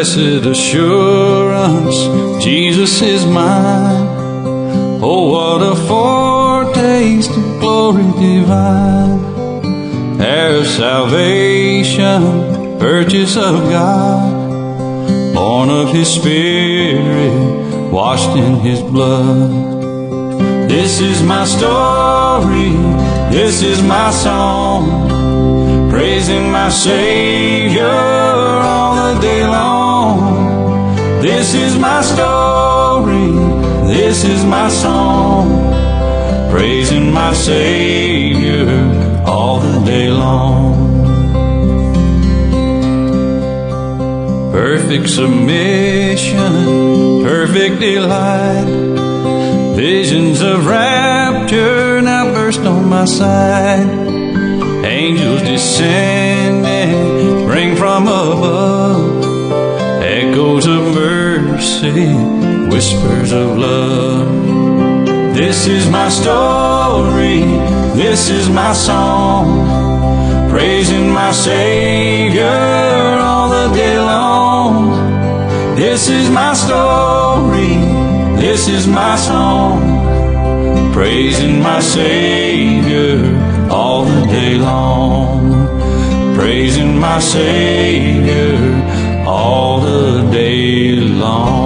Blessed assurance, Jesus is mine. Oh, what a foretaste of glory divine. Heir of salvation, purchase of God, born of His Spirit, washed in His blood. This is my story, this is my song, praising my Savior all the day long. This is my story, this is my song, praising my Savior all the day long. Perfect submission, perfect delight, visions of rapture now burst on my sight. Angels descending, ring from above, echoes of mercy, whispers of love. This is my story, this is my song, praising my Savior all the day long. This is my story, this is my song, praising my Savior all the day long. Praising my Savior all the day long.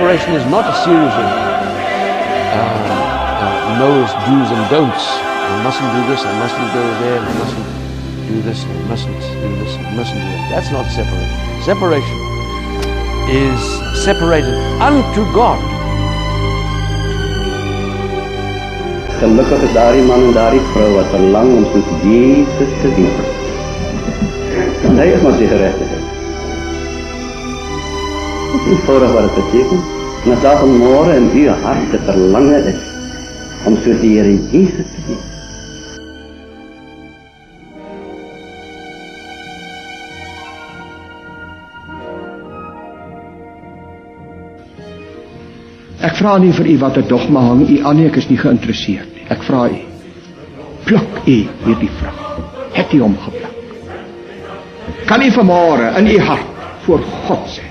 Separation is not a series of no's, do's and don'ts. I mustn't do this, I mustn't go there, I mustn't do this, I mustn't do this, I mustn't do that. That's not separation. Separation is separated unto God. Gelukkig is daardie man en daardie vrou wat verlang om soos Jesus te wees. Want hy is maar die geregtigheid. Dit is eenvoudig wat het beteken. En as daar vanmorgen in uw hart te verlangen is om soos die Here Jesus te wees. Ek vra nie vir u wat 'n dogma hang, u Annie, ek is nie geïnteresseerd nie. Ek vra u, pluk u hierdie vrag. Het u hom gepluk? Kan u vanmôre in u hart voor God sê,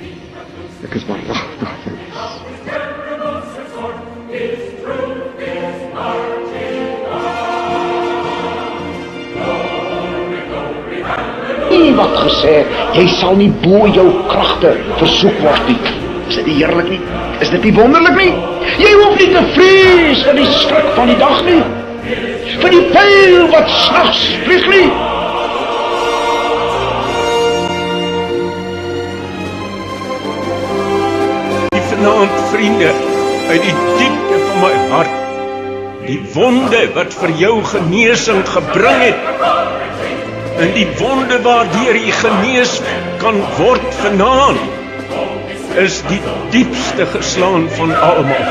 ek is waaragtig verlos. U wat gesê, jy sal nie bo jou kragte versoek word nie. Is dit nie heerlik nie? Is dit nie wonderlik nie? Jy hoef nie te vrees vir die skrik van die dag nie, vir die pyl wat s'nags vlieg nie. Vanaand, vriende, uit die diepte van my hart, die wonde wat vir jou genesing gebring het, en die wonde waardeur jy genees kan word vanaand, is die diepste geslaan van almal.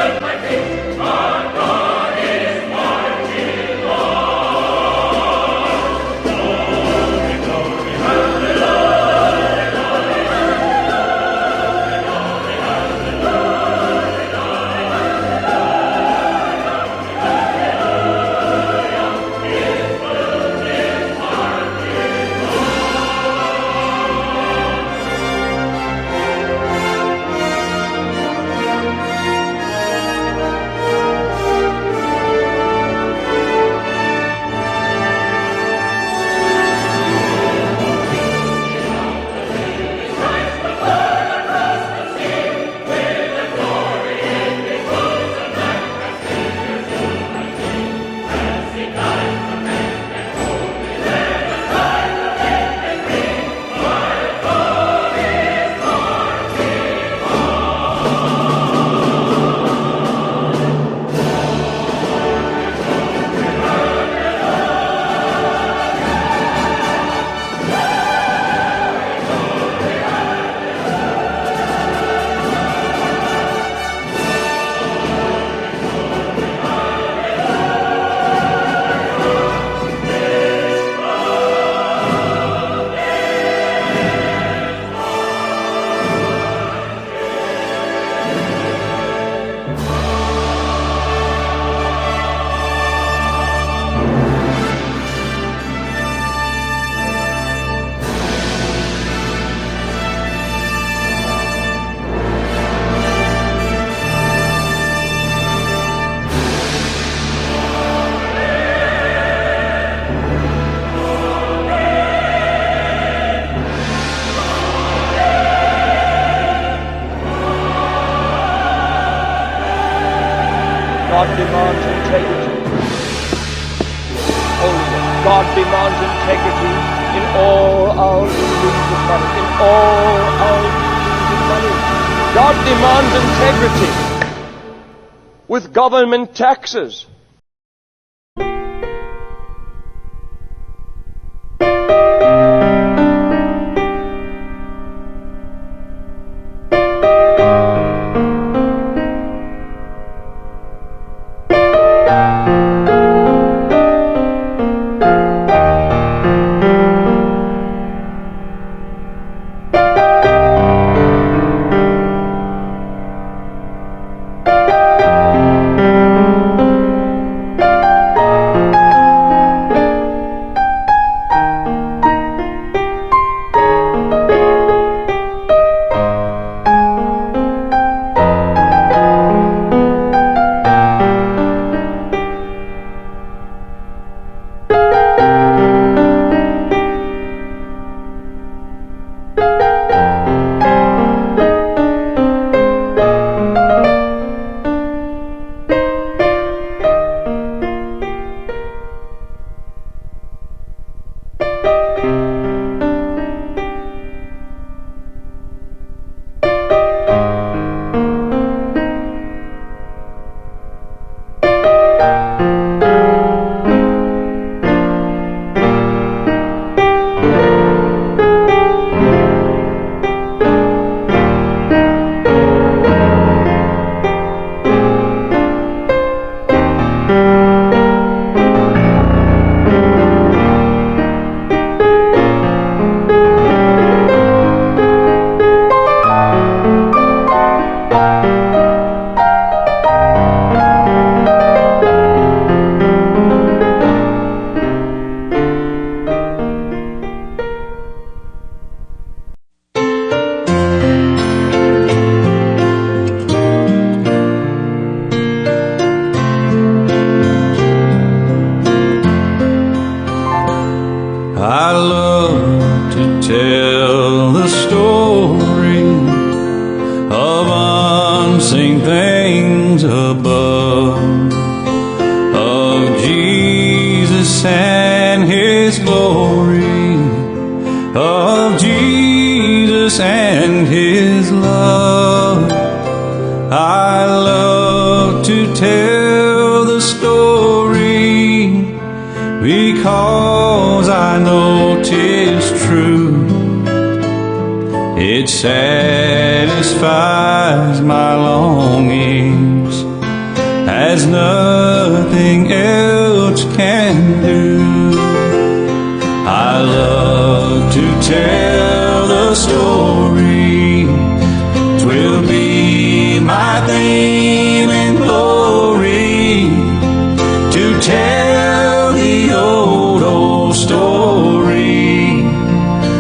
demands integrity. God demands integrity in all our dealings with money. In all our dealings with money. God demands integrity with government taxes. I love to tell the story of unseen things above, of Jesus and His glory, of Jesus and His love. I love to tell the story because I know 'tis true. It satisfies my longings as nothing else can do. I love to tell the story. 'Twill be my theme and glory to tell the old story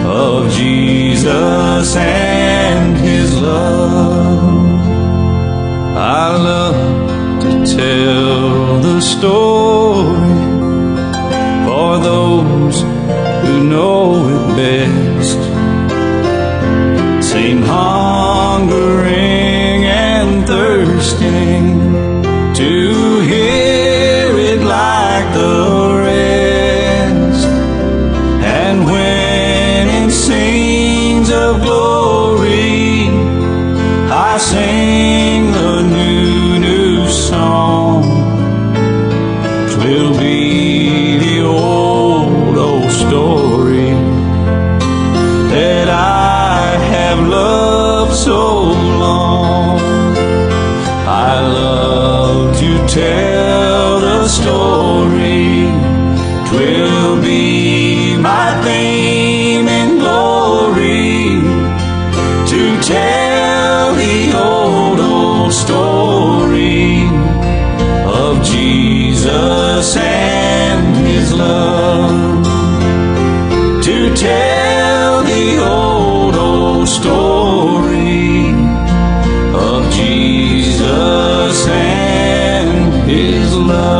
of Jesus and His love. I love to tell the story for those who know it best, seem hungering and thirsting to hear it like the rest. And when it sings of glory, I sing the new song. 'Twill be the old story that I have loved so long. I love to tell the story. 'Twill be my theme and glory to tell the old story of Jesus and His love. To tell the old story of Jesus and His love.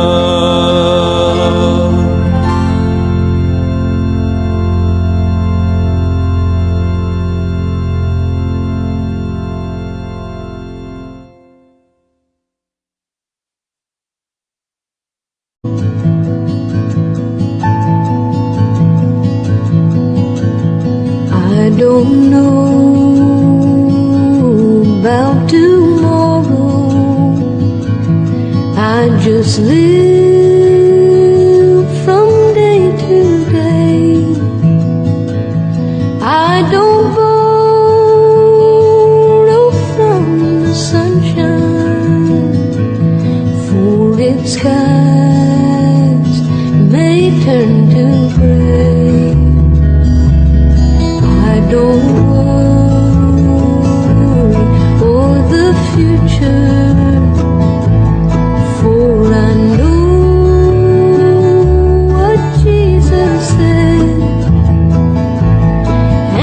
don't know about tomorrow. I just live from day to day. I don't borrow from the sunshine, for its skies may turn to gray. I don't worry for the future, for I know what Jesus said.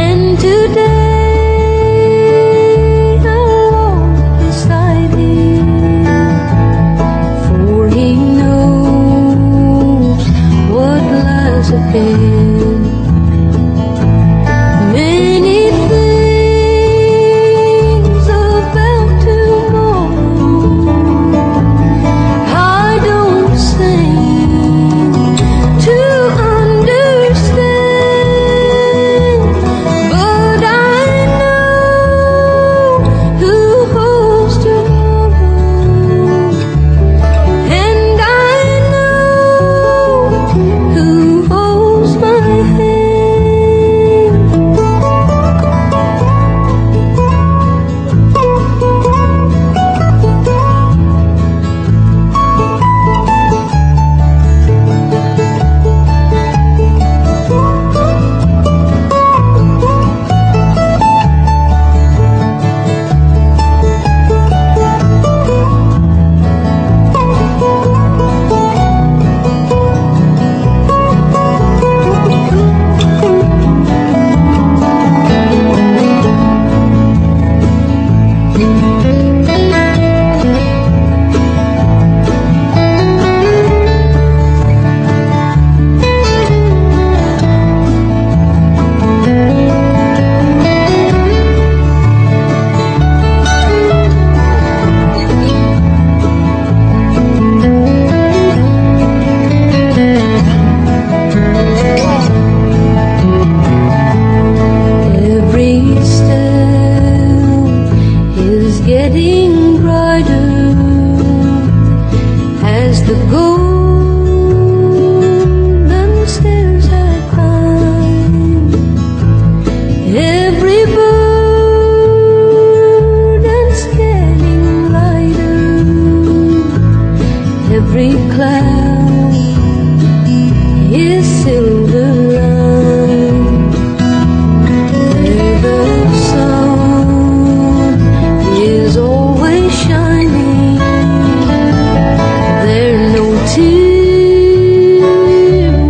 And today I'll walk beside Him, for He knows what lies ahead. Many things about tomorrow I don't seem to understand, but I know who holds tomorrow, and I know who holds my hand. Every step is getting brighter as the golden stairs I climb. Every burden's getting lighter, every cloud is silver lined. Where the sun is always shining, there no tear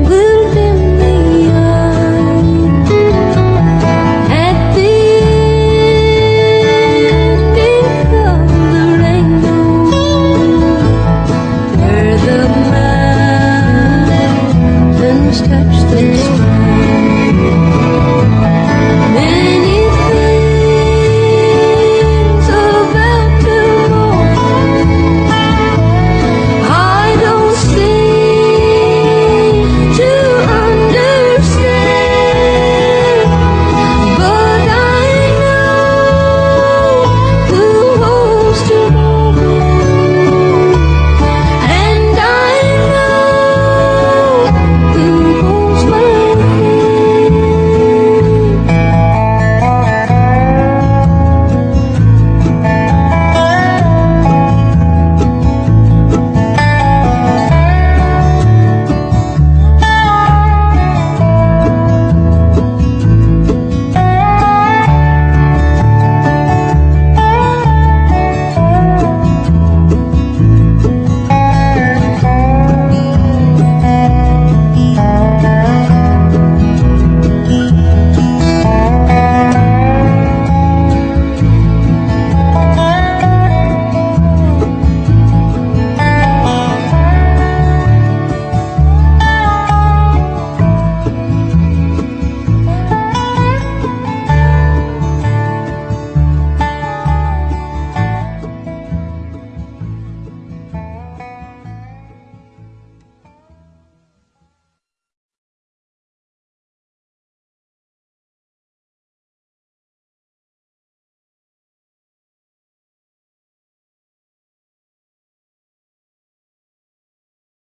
will dim the eye. At the ending of the rainbow, where the mountains touch the sky.